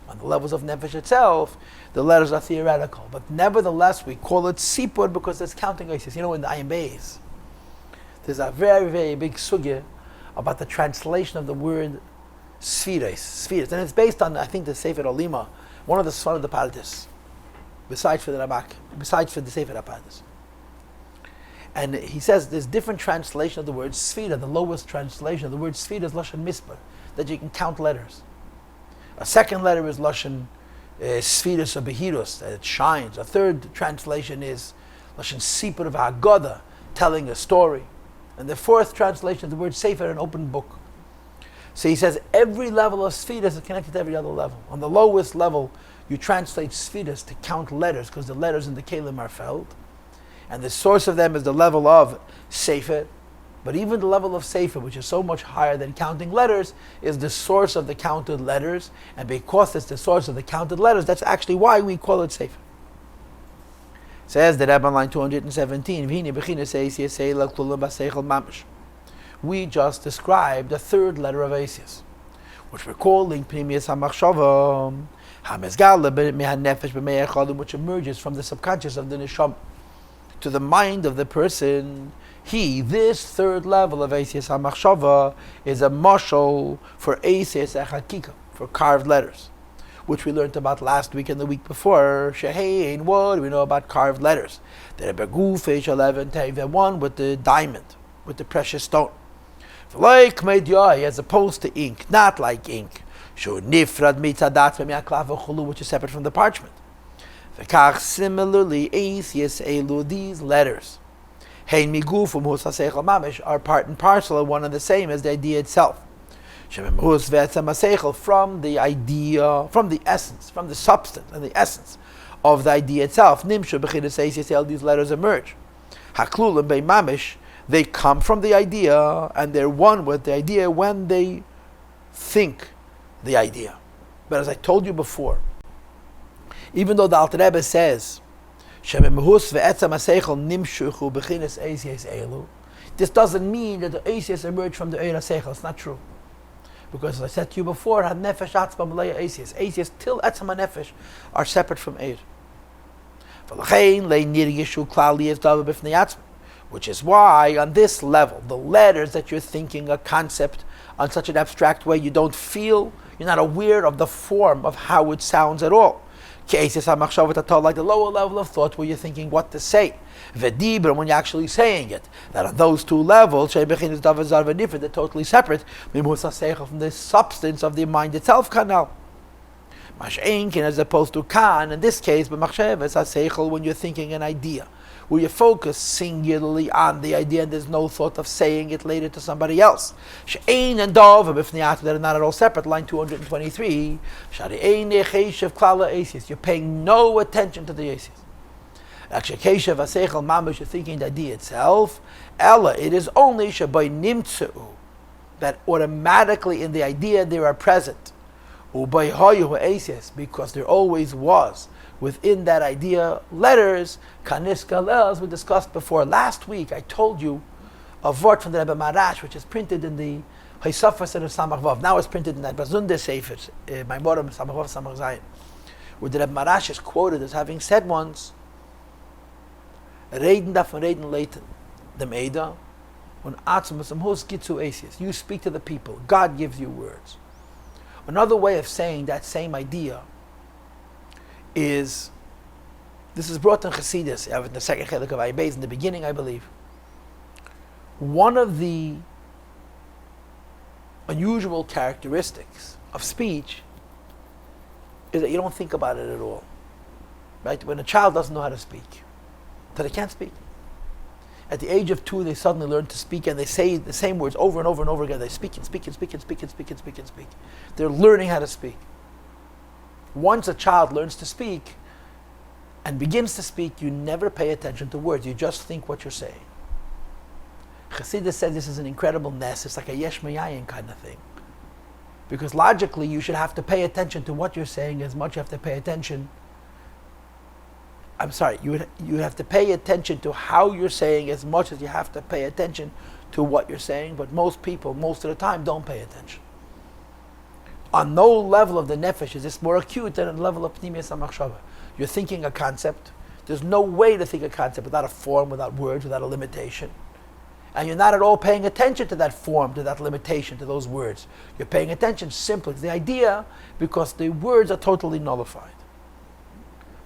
On the levels of nefesh itself, the letters are theoretical. But nevertheless, we call it sipur because it's counting aces. You know, in the Ayin Beis, there's a very, very big sugya about the translation of the word spheres. And it's based on, I think, the Sefer Olima, one of the Sfar of the Paltis, besides for the Ramak, besides for the Sefer HaPaltis. And he says there's different translation of the word sfira. The lowest translation of the word sfira is lashon mispar, that you can count letters. A second letter is lashon sfiras or behirus, that it shines. A third translation is lashon sipur of haggadah, telling a story. And the fourth translation of the word sefer, an open book. So he says every level of sfiras is connected to every other level. On the lowest level, you translate sfiras to count letters, because the letters in the kelim are felt. And the source of them is the level of sefer. But even the level of sefer, which is so much higher than counting letters, is the source of the counted letters. And because it's the source of the counted letters, that's actually why we call it sefer. Says the Rebbe on line 217, we just described the third letter of Asias, which we're calling Pnimiyas HaMachshava, which emerges from the subconscious of the neshama to the mind of the person. This third level of Asias HaMachshava is a mashal for Asias HaChakika, for carved letters, which we learned about last week and the week before. Shehein, what do we know about carved letters? The Begufesh 11 the one with the diamond, with the precious stone. Like Medyai, as opposed to ink, not like ink. Which is separate from the parchment. Similarly, these letters are part and parcel of one and the same as the idea itself. From the idea, from the essence, from the substance and the essence of the idea itself. These letters emerge. They come from the idea and they're one with the idea when they think the idea. But as I told you before, even though the Alter Rebbe says, this doesn't mean that the Asias emerge from the Eira Seichel. It's not true. Because as I said to you before, Asias till Etzam HaNefesh are Which is why, on this level, the letters that you're thinking a concept on such an abstract way, you don't feel, you're not aware of the form of how it sounds at all. Like the lower level of thought where you're thinking what to say. But when you're actually saying it, that on those two levels, they're totally separate from the substance of the mind itself, canal. As opposed to kan, in this case, when you're thinking an idea, where you focus singularly on the idea and there's no thought of saying it later to somebody else. She'ein and dov, that are not at all separate, line 223. You're paying no attention to the Yossi. You're thinking the idea itself. Ella, it is only that automatically in the idea they are present. Because there always was within that idea letters, as we discussed before. Last week I told you a word from the Rabbi Marash, which is printed in the Haisafas and Samach Vav. Now it's printed in that Bazunde Sefer, Maamar Eim Samach Vav Samach Zayin, where the Rabbi Marash is quoted as having said once, Reden darf man reden leiten, dem Eda, und Atzumus am Hus Gitzu Eisies. You speak to the people. God gives you words. Another way of saying that same idea is, this is brought in Chassidishe, in the second chelik of Aybeis, in the beginning, I believe. One of the unusual characteristics of speech is that you don't think about it at all. Right? When a child doesn't know how to speak, so they can't speak. At the age of 2, they suddenly learn to speak, and they say the same words over and over and over again. They speak and speak and speak and speak and speak and speak and speak. They're learning how to speak. Once a child learns to speak and begins to speak, you never pay attention to words. You just think what you're saying. Chassidus said this is an incredible nest. It's like a yesh mayayin kind of thing. Because logically, you should have to pay attention to what you're saying as much as you have to pay attention. You have to pay attention to how you're saying as much as you have to pay attention to what you're saying, but most people, most of the time, don't pay attention. On no level of the nefesh is this more acute than on the level of pnimiyas hamachshava. You're thinking a concept. There's no way to think a concept without a form, without words, without a limitation. And you're not at all paying attention to that form, to that limitation, to those words. You're paying attention simply to the idea because the words are totally nullified.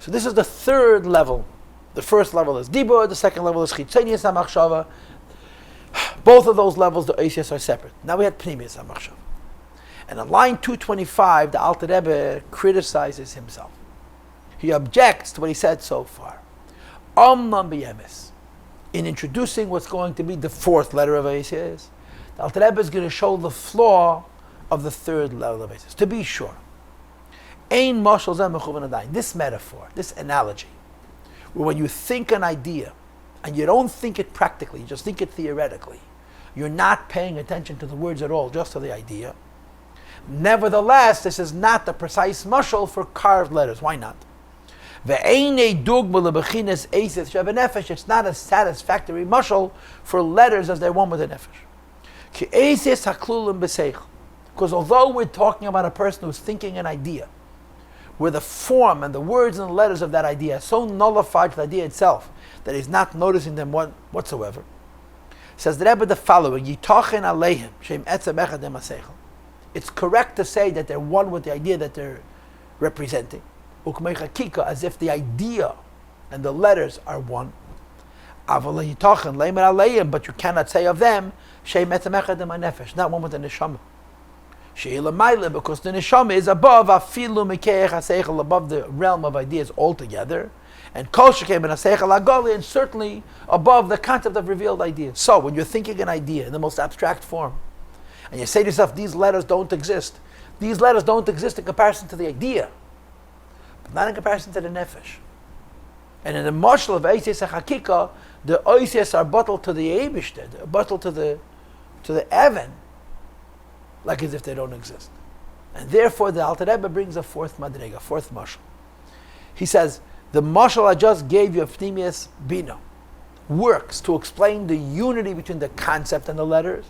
So this is the third level. The first level is dibur, the second level is chitzonius hamachshava. Both of those levels, the oisias are separate. Now we had pnimiyas hamachshava. And on line 225, the Alter Rebbe criticizes himself. He objects to what he said so far. Omnam b'yemes. In introducing what's going to be the fourth letter of oisias, the Alter Rebbe is going to show the flaw of the third level of oisias. To be sure. Ein mashal zeh mechuvan adayin. This metaphor, this analogy, where when you think an idea, and you don't think it practically, you just think it theoretically, you're not paying attention to the words at all, just to the idea. Nevertheless, this is not the precise mashal for carved letters. Why not? It's not a satisfactory mashal for letters as they're one with the nefesh. Because although we're talking about a person who's thinking an idea, where the form and the words and the letters of that idea are so nullified to the idea itself that he's not noticing them whatsoever, says the Rebbe the following: Yitochen aleihim shem etzem echad emaseichel. It's correct to say that they're one with the idea that they're representing. As if the idea and the letters are one. But you cannot say of them, not one with the neshama. Because the neshama is above the realm of ideas altogether, and and certainly above the concept of revealed ideas. So when you're thinking an idea in the most abstract form, and you say to yourself, these letters don't exist. These letters don't exist in comparison to the idea, but not in comparison to the nefesh. And in the mashal of Eisias HaChakika, the Eisias are bottled to the Eibishter, bottled to the Evan, like as if they don't exist. And therefore the Alter Rebbe brings a fourth madrega, fourth mashal. He says, the mashal I just gave you of Pnimius Bina works to explain the unity between the concept and the letters,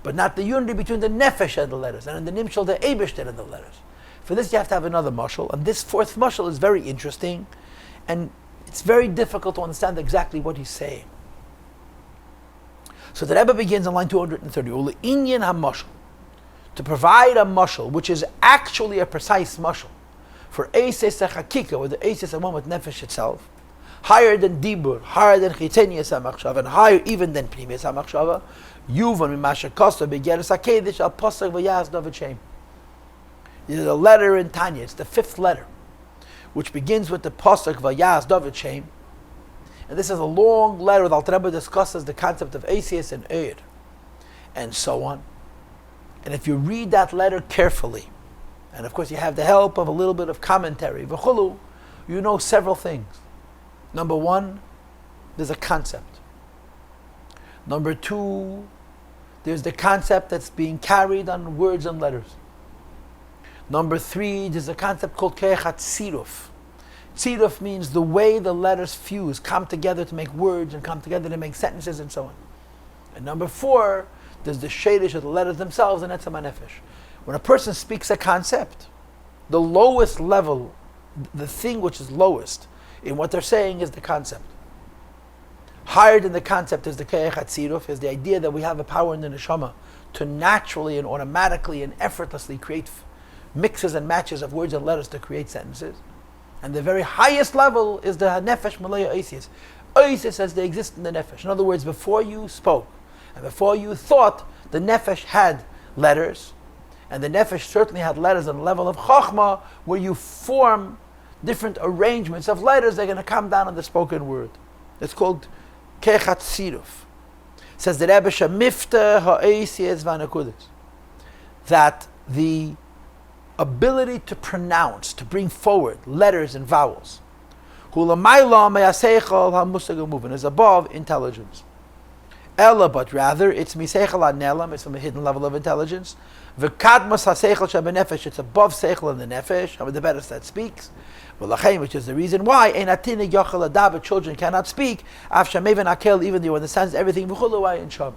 but not the unity between the nefesh and the letters, and in the nimshal, the eibishter and the letters. For this you have to have another mashal, and this fourth mashal is very interesting, and it's very difficult to understand exactly what he's saying. So the Rebbe begins on line 230. Inyan hamashal, to provide a mashal, which is actually a precise mashal, for eises hachakika, or the eises a moment nefesh itself, higher than dibur, higher than chitenias hamachshava, and higher even than pnimias hamachshava. Yuvan mimashakasta begeres hakedesh al pasuk v'yaz david shem. This is a letter in Tanya. It's the 5th letter, which begins with the pasuk v'yaz david shem. And this is a long letter that Alter Rebbe discusses the concept of Asias and Eir, and so on. And if you read that letter carefully, and of course you have the help of a little bit of commentary, v'chulu, you know several things. Number 1, there's a concept. Number 2, there's the concept that's being carried on words and letters. Number 3, there's a concept called keichat siruf. Tziruf means the way the letters fuse, come together to make words and come together to make sentences and so on. And number 4, there's the shadish of the letters themselves, and that's a manefesh. When a person speaks a concept, the lowest level, the thing which is lowest in what they're saying is the concept. Higher than the concept is the keichat tziruf, is the idea that we have a power in the neshama to naturally and automatically and effortlessly create mixes and matches of words and letters to create sentences. And the very highest level is the nefesh malaya oisias. Oisias as they exist in the nefesh. In other words, before you spoke and before you thought, the nefesh had letters, and the nefesh certainly had letters on the level of chokhmah, where you form different arrangements of letters that are going to come down on the spoken word. It's called keichat siruf. Says the Rebbe Shemifta ha'oisias v'anakudas, that the ability to pronounce, to bring forward letters and vowels, is above intelligence. Ella, but rather, it's miseichel anelam, it's from a hidden level of intelligence. V'kadmas haseichel shebenefesh, it's above seichel in the nefesh, the better that speaks. V'lachem, which is the reason why, ein atinig yochel adav, children cannot speak, af shameven akel, even though understands everything, v'chulu in sham.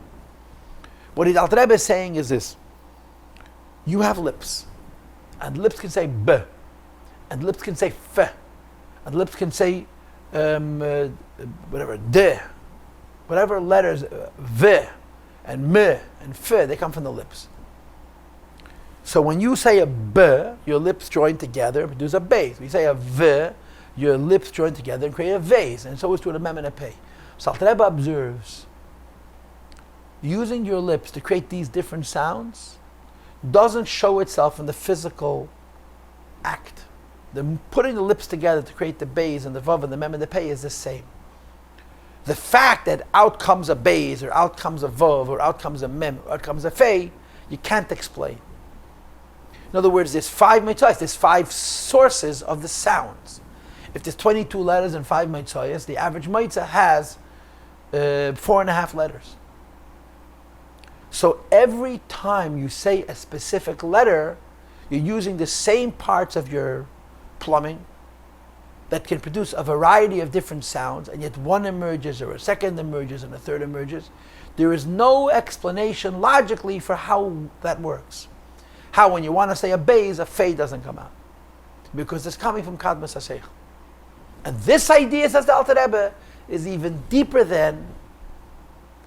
What the Alter Rebbe is saying is this: you have lips, and lips can say b, and lips can say f, and lips can say whatever de, whatever letters v and m and f, they come from the lips. So when you say a b, your lips join together and produce a base. When you say a v, your lips join together and create a vase, and so is to a mem and a pei. So Alter Rebbe observes, using your lips to create these different sounds doesn't show itself in the physical act. Putting the lips together to create the bays and the vav and the mem and the pei is the same. The fact that out comes a bays, or out comes a vav, or out comes a mem, or out comes a fei, you can't explain. In other words, there's 5 mitzvahs, there's 5 sources of the sounds. If there's 22 letters and 5 mitzvahs, the average mitzvah has 4.5 letters. So every time you say a specific letter, you're using the same parts of your plumbing that can produce a variety of different sounds, and yet one emerges, or a second emerges, and a third emerges. There is no explanation logically for how that works. How when you want to say a bays, a fei doesn't come out. Because it's coming from kadmas haseichel. And this idea, says the Alter Rebbe, is even deeper than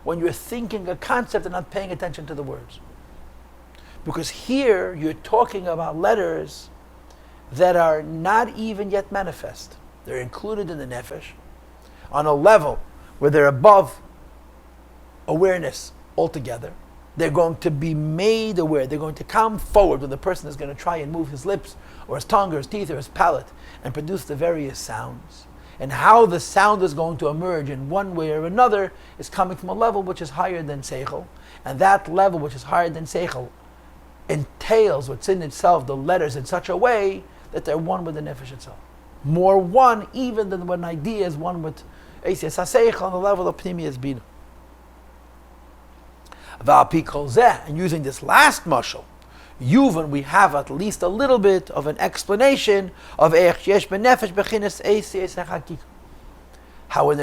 when you're thinking a concept and not paying attention to the words. Because here you're talking about letters that are not even yet manifest. They're included in the nefesh on a level where they're above awareness altogether. They're going to be made aware. They're going to come forward when the person is going to try and move his lips or his tongue or his teeth or his palate and produce the various sounds. And how the sound is going to emerge in one way or another is coming from a level which is higher than seichel. And that level which is higher than seichel entails what's in itself, the letters, in such a way that they're one with the nefesh itself. More one even than when an idea is one with Eisias HaSeichel on the level of Pnimiyas Bina. And using this last mashal, Yuvan, we have at least a little bit of an explanation of how in the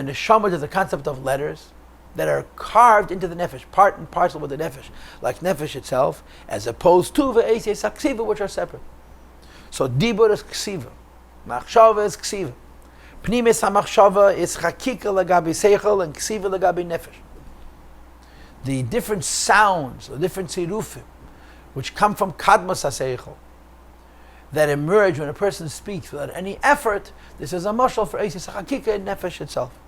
neshama there's a concept of letters that are carved into the nefesh, part and parcel with the nefesh, like nefesh itself, as opposed to ve'eisias haksiva, which are separate. So dibur is ksiva, machshava is ksiva, pnimis hamachshava is chakika lagabi seichel, and ksiva lagabi nefesh. the different sounds, the different tzirufim, which come from kadmas haseichel, that emerge when a person speaks without any effort, this is a mashal for eisis hakika in nefesh itself.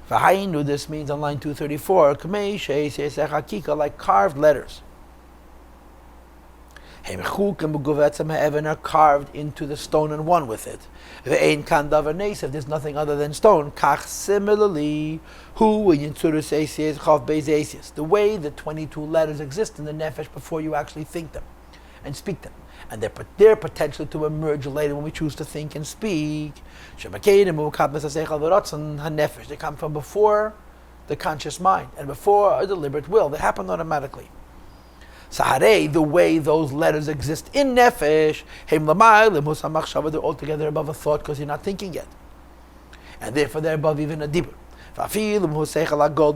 V'hainu, this means on line 234, k'mei she'eisis hakika, like carved letters. Heimchuk and Beguvetzam Ha'evan are carved into the stone and one with it. Ve'ein kan davar nesev, there's nothing other than stone. Kach similarly, hu yintzurus eisies chav beis eisies, the way the 22 letters exist in the nefesh before you actually think them and speak them. And they're potentially to emerge later when we choose to think and speak. They come from before the conscious mind and before a deliberate will. They happen automatically. Saharei, the way those letters exist in nefesh, they're altogether above a thought because you're not thinking yet. And therefore they're above even a dibur.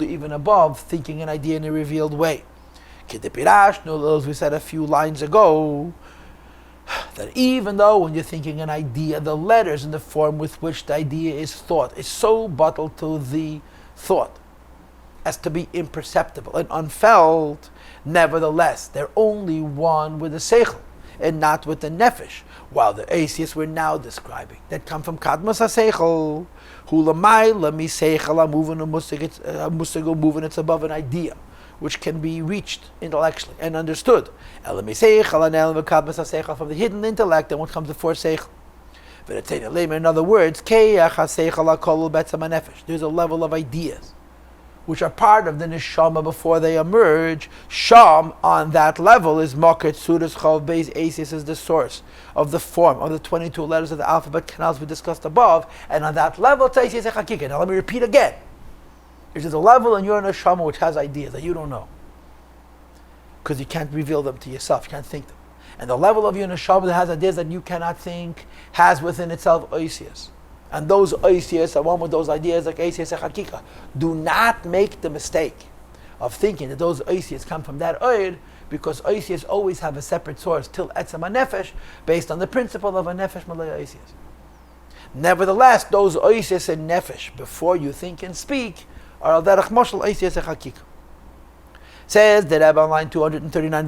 Even above thinking an idea in a revealed way. As we said a few lines ago, that even though when you're thinking an idea, the letters in the form with which the idea is thought is so bottled to the thought as to be imperceptible and unfelt, nevertheless, they're only one with the seichel and not with the nefesh, while the asias we're now describing, that come from kadmas ha-seichel, hulamayla mi-seichel moving, it's above an idea, which can be reached intellectually and understood. From the hidden intellect and what comes before seichel. In other words, there's a level of ideas which are part of the neshama before they emerge. Sham, on that level, is Moket Sudas Chav Beis Esis, is the source of the form of the 22 letters of the alphabet canals we discussed above. And on that level, it's Esis Hakika. Now let me repeat again. There's a level in your neshama which has ideas that you don't know, because you can't reveal them to yourself, you can't think them. And the level of your neshama that has ideas that you cannot think has within itself oisias. And those oisias are one with those ideas like oisias hakika. Do not make the mistake of thinking that those oisias come from that oir, because oisias always have a separate source till etzem nefesh, based on the principle of a nefesh malay oisias. Nevertheless, those oisias in nefesh, before you think and speak, are al derech moshel oisias hakika. Says the Rabbi on line 239,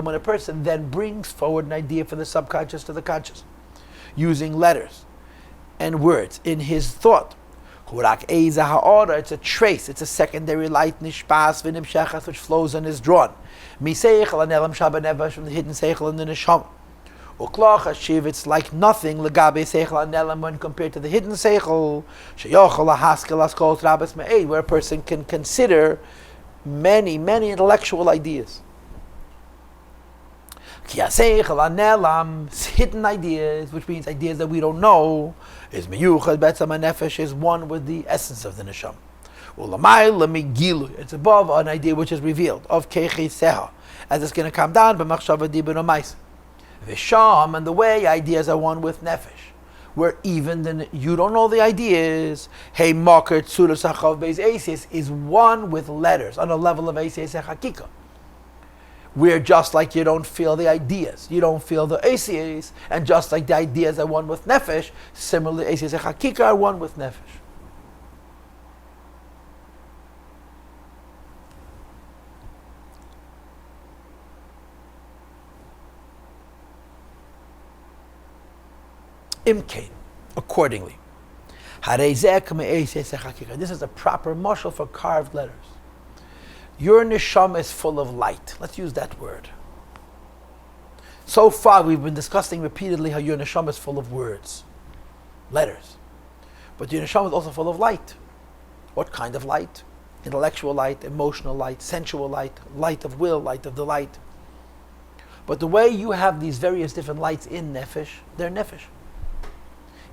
when a person then brings forward an idea from the subconscious to the conscious, using letters and words in his thought. It's a trace, it's a secondary light, nishpas which flows and is drawn. From the hidden seichel and the neshama. It's like nothing when compared to the hidden seichel, where a person can consider many intellectual ideas. Hidden ideas, which means ideas that we don't know, is one with the essence of the neshama. It's above an idea which is revealed of as it's going to come down. And the way ideas are one with nefesh, where even then you don't know the ideas. Hey, Maker Tzuras Hachav Beis Eisies is one with letters on a level of Eisies Hakika, where just like you don't feel the ideas, you don't feel the Eisies, and just like the ideas are one with nefesh, similarly Eisies Hakika are one with nefesh. Imkain, accordingly. This is a proper mashal for carved letters. Your neshama is full of light. Let's use that word. So far we've been discussing repeatedly how your neshama is full of words, letters. But your neshama is also full of light. What kind of light? Intellectual light, emotional light, sensual light, light of will, light of delight. But the way you have these various different lights in nefesh, they're nefesh.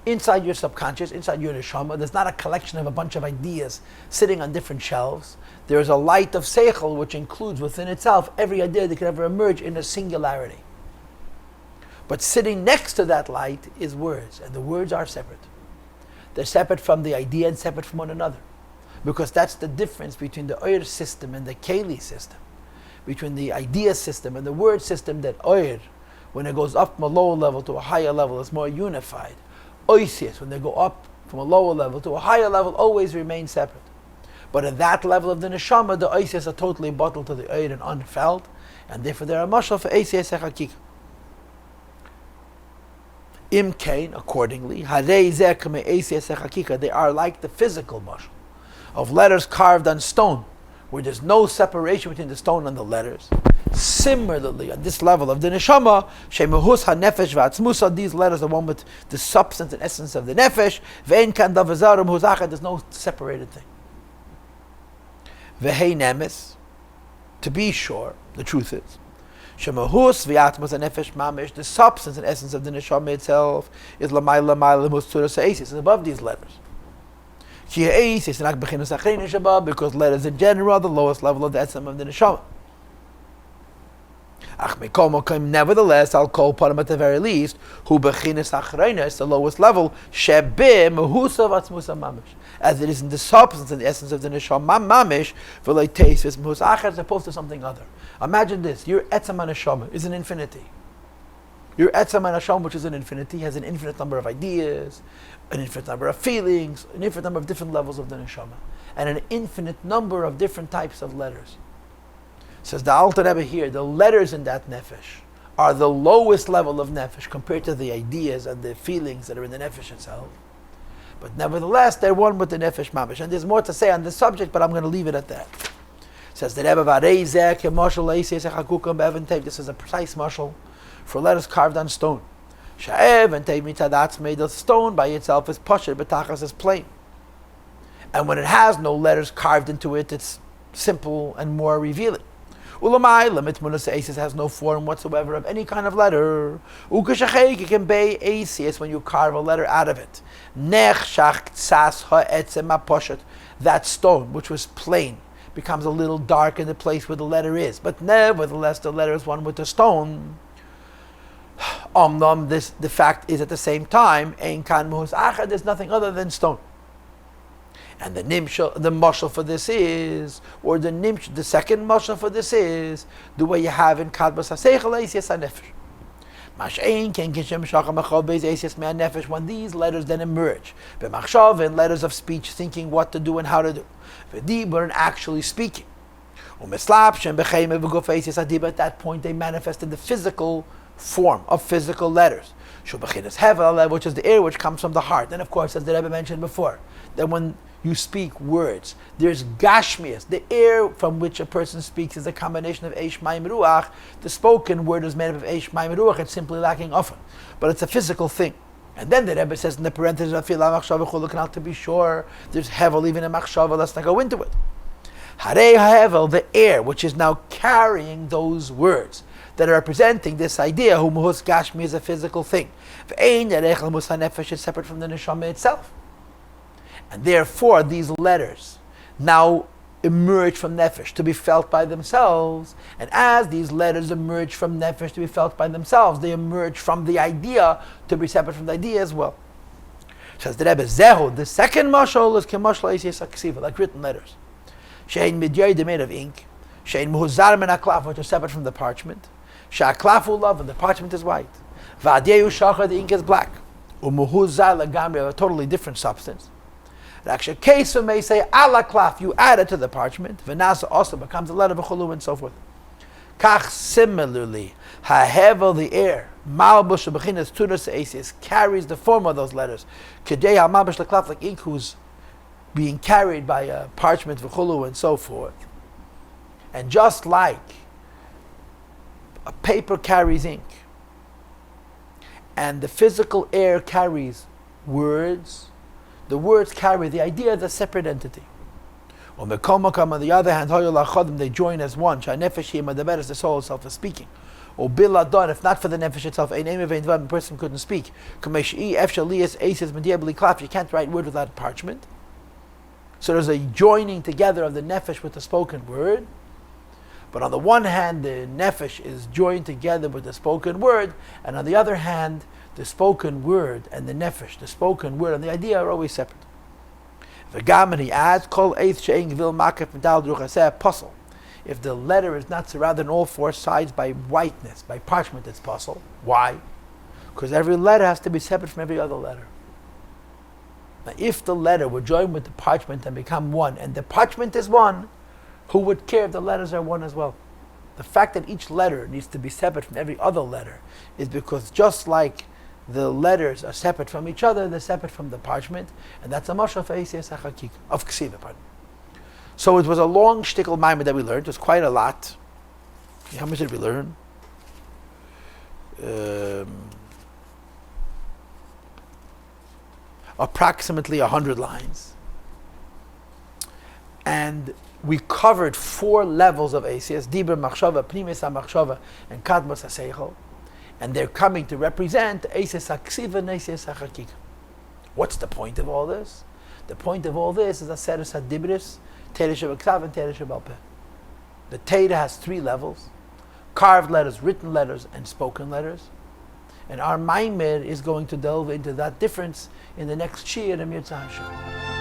Inside your subconscious, inside your neshama, there's not a collection of a bunch of ideas sitting on different shelves. There is a light of seichel which includes within itself every idea that could ever emerge in a singularity. But sitting next to that light is words, and the words are separate. They're separate from the idea and separate from one another. Because that's the difference between the oir system and the keli system. Between the idea system and the word system, that oir, when it goes up from a lower level to a higher level, is more unified. Oisias, when they go up from a lower level to a higher level, always remain separate. But at that level of the neshama, the oisias are totally bottled to the oid and unfelt, and therefore they are mashal for eisias echakika. Im kain, accordingly, harei zeh k'mei eisias echakika, they are like the physical mashal of letters carved on stone, where there's no separation between the stone and the letters. Similarly, at this level of the neshama, shemehus hanefesh v'atzmusa, these letters are one with the substance and essence of the nefesh. Ve'en kan davazarum huzachad, there's no separated thing. Ve'hei nemes, to be sure, the truth is, shemehus v'atzmus hanefesh mamish, the substance and essence of the neshama itself is lamayla mayla mustura sa'esis, is above these letters. Because letters in general are the lowest level of the essence of the neshama. Nevertheless, I'll call upon him at the very least, who bechinas achrayna is the lowest level, shebe mehusa v'atzmusa mamish, as it is in the substance and the essence of the neshama mamish, v'lei teis mehus acher, as opposed to something other. Imagine this: your etzem neshama is an infinity. Your etzem neshama, which is an infinity, has an infinite number of ideas, an infinite number of feelings, an infinite number of different levels of the neshama, and an infinite number of different types of letters. Says the Alter Rebbe here, the letters in that nefesh are the lowest level of nefesh compared to the ideas and the feelings that are in the nefesh itself. But nevertheless, they're one with the nefesh mamish. And there's more to say on this subject, but I'm going to leave it at that. Says the Rebbe, this is a precise mashal for letters carved on stone. Sha'ev and tev mitadatz, made of stone by itself is pasher, betachas is plain. And when it has no letters carved into it, it's simple and more revealing. Ulamai limit munas aces has no form whatsoever of any kind of letter. Ukashachek, you can be aces when you carve a letter out of it. Nech shach tsas ha'etzem aposhet, that stone which was plain becomes a little dark in the place where the letter is. But nevertheless, the letter is one with the stone. The fact is at the same time, ein kan muhus achad, there's nothing other than stone. And the mashal for this is, or the second mashal for this is, the way you have in Kadbas HaSeichel Eisias HaNefesh. Mash'ein ken kishem shacham achal beis Eisias HaNefesh, when these letters then emerge, b'machshav, in letters of speech, thinking what to do and how to do, v'dibur, and actually speaking. U'meslap shem b'cheim v'guf Eisias HaDibur, at that point they manifest in the physical form of physical letters. Shubachinas hevel, which is the air which comes from the heart. And of course, as the Rebbe mentioned before, that when you speak words, there's gashmias. The air from which a person speaks is a combination of eish mayim ruach. The spoken word is made up of eish mayim ruach. It's simply lacking often, but it's a physical thing. And then the Rebbe says in the parentheses, to be sure, there's hevel even in machshava. Let's not go into it. Harei hevel, the air which is now carrying those words that are representing this idea, who muhus gashmi is a physical thing. Is separate from the neshama itself. And therefore, these letters now emerge from nefesh to be felt by themselves. And as these letters emerge from nefesh to be felt by themselves, they emerge from the idea to be separate from the idea as well. Says the Rebbe, Zehu, the second mashal is kemashal eisias haksiva, like written letters. Shein midyay, they're made of ink. Shein muhuzar min haklaf, which are separate from the parchment. Sha'klafu love, and the parchment is white. Va'adyehu shachar, the ink is black. Umuhuzar lagamri, a totally different substance. Raksha Kesu may say ala klaf, you add it to the parchment. Vanasa also becomes a letter of chulu and so forth. Kach, similarly, hahevel, the air, malbush bechinas tunas eisias, carries the form of those letters. Kedei malbush laklaf, like ink who's being carried by a parchment v'chulu and so forth. And just like a paper carries ink, and the physical air carries words, the words carry the idea as a separate entity. On the other hand, they join as one. The soul itself is speaking. Or biladon, if not for the nefesh itself, a person couldn't speak. You can't write word without parchment. So there's a joining together of the nefesh with the spoken word. But on the one hand, the nefesh is joined together with the spoken word, and on the other hand, the spoken word and the nefesh, the spoken word and the idea are always separate. V'gam, and he adds, kol eith she'en gvil makef medal druchaseh puzzle. If the letter is not surrounded on all four sides by whiteness, by parchment, it's puzzle. Why? Because every letter has to be separate from every other letter. Now, if the letter would join with the parchment and become one, and the parchment is one, who would care if the letters are one as well? The fact that each letter needs to be separate from every other letter is because just like the letters are separate from each other, they're separate from the parchment, and that's a mashal for Eisiyas HaChakik, of Ksiva, pardon. So it was a long shtickle Maamar that we learned. It was quite a lot. How much did we learn? Approximately 100 lines. And we covered 4 levels of Eisiyas: Dibur, Machshava, Pnimis HaMachshava, and Kadmos HaSeichel. And they're coming to represent Eisiyas HaKsiva and Eisiyas HaChakik. What's the point of all this? The point of all this is Aseres HaDibris, Teireh Shebektav, and Teireh Shebalpeh. The Teireh has 3 levels: carved letters, written letters, and spoken letters. And our Maamar is going to delve into that difference in the next Shir, Emir Tzahashem.